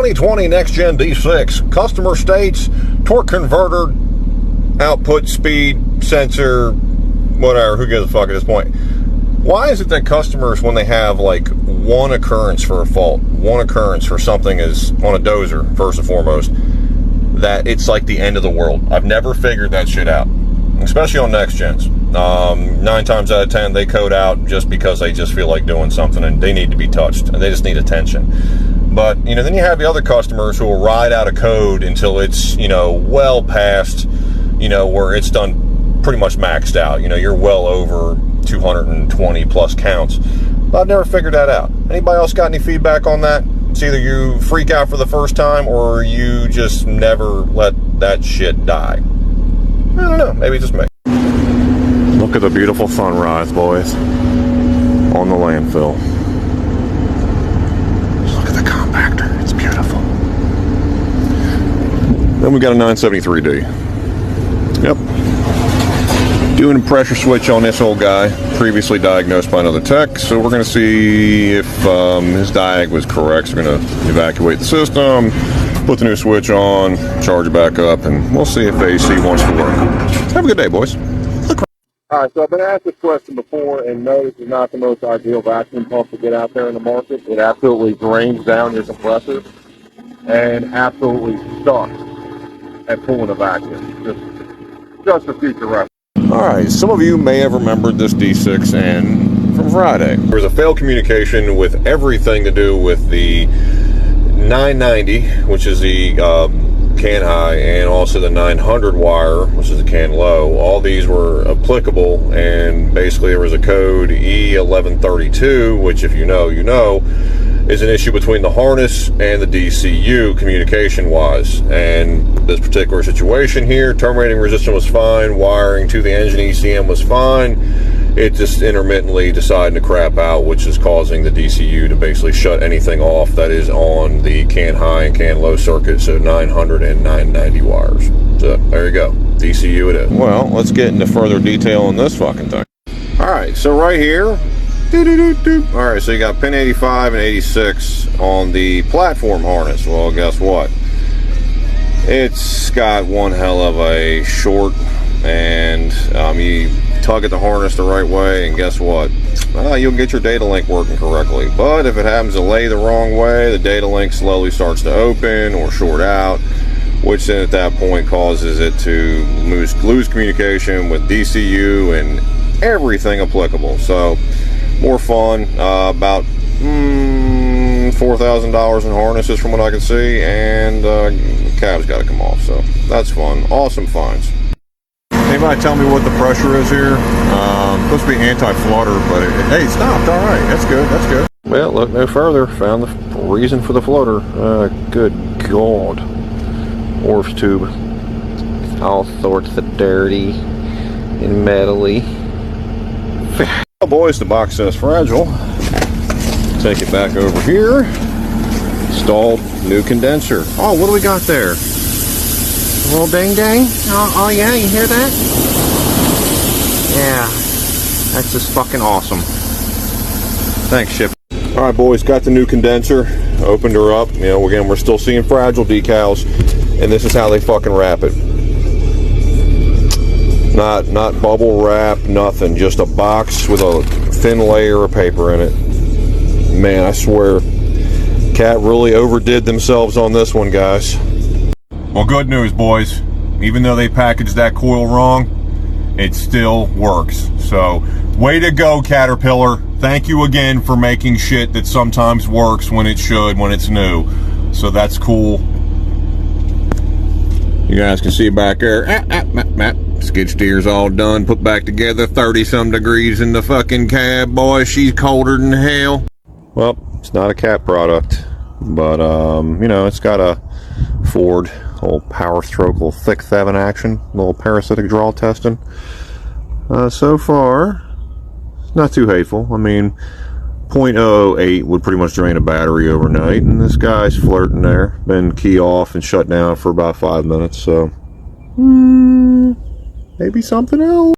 2020 Next Gen D6. Customer states torque converter, output speed, sensor, whatever. Who gives a fuck at this point? Why is it that customers, when they have like one occurrence for a fault, one occurrence for something is on a dozer, first and foremost, that it's like the end of the world? I've never figured that shit out, especially on next gens. 9 times out of 10, they code out just because they just feel like doing something and they need to be touched and they just need attention. But, you know, then you have the other customers who will ride out a code until it's, you know, well past, you know, where it's done pretty much maxed out. You know, you're well over 220 plus counts. But I've never figured that out. Anybody else got any feedback on that? It's either you freak out for the first time or you just never let that shit die. I don't know, maybe just me. Look at the beautiful sunrise, boys, on the landfill. Just look at the compactor, it's beautiful. Then we got a 973D. Yep. Doing a pressure switch on this old guy, previously diagnosed by another tech, so we're going to see if his diag was correct. So we're going to evacuate the system, put the new switch on, charge it back up, and we'll see if the AC wants to work. Have a good day, boys. Alright, so I've been asked this question before, and no, this is not the most ideal vacuum pump to get out there in the market. It absolutely drains down your compressor and absolutely sucks at pulling a vacuum. Just for future reference. Alright, some of you may have remembered this D6 and from Friday. There was a failed communication with everything to do with the 990, which is the can high, and also the 900 wire, which is the can low. All these were applicable, and basically there was a code E1132, which if you know, you know, is an issue between the harness and the DCU communication wise. And this particular situation here, terminating resistance was fine, wiring to the engine ECM was fine. It just intermittently decided to crap out, which is causing the DCU to basically shut anything off that is on the can high and can low circuit, so 900 and 990 wires. So there you go, DCU it is. Well, let's get into further detail on this fucking thing. Alright, so right here, alright, so you got pin 85 and 86 on the platform harness. Well, guess what? It's got one hell of a short, and you tug at the harness the right way, and guess what? You'll get your data link working correctly. But if it happens to lay the wrong way, the data link slowly starts to open or short out, which then at that point causes it to lose communication with DCU and everything applicable. So more fun, about $4,000 in harnesses from what I can see, and cab's got to come off, so that's fun. Awesome finds. Anybody tell me what the pressure is here? Supposed to be anti-flutter, but hey, it stopped. All right, that's good. That's good. Well, look no further. Found the reason for the floater. Good God, Orff tube. All sorts of dirty and metally. Well, boys, the box says fragile. Take it back over here. Installed new condenser. Oh, what do we got there? A little ding dang? Oh yeah, you hear that? Yeah, that's just fucking awesome. Thanks, Ship. Alright, boys, got the new condenser. Opened her up. You know, again, we're still seeing fragile decals, and this is how they fucking wrap it. Not bubble wrap, nothing. Just a box with a thin layer of paper in it. Man, I swear, Cat really overdid themselves on this one, guys. Well, good news, boys. Even though they packaged that coil wrong, it still works. So, way to go, Caterpillar. Thank you again for making shit that sometimes works when it should, when it's new. So that's cool. You guys can see back there. Skid steer's all done, put back together. 30-some degrees in the fucking cab, boy. She's colder than hell. Well, it's not a Cat product, but you know, it's got a Ford old power stroke, little thick 7 action, little parasitic draw testing. So far, not too hateful. I mean, 0.08 would pretty much drain a battery overnight, and this guy's flirting there. Been key off and shut down for about 5 minutes, so maybe something else.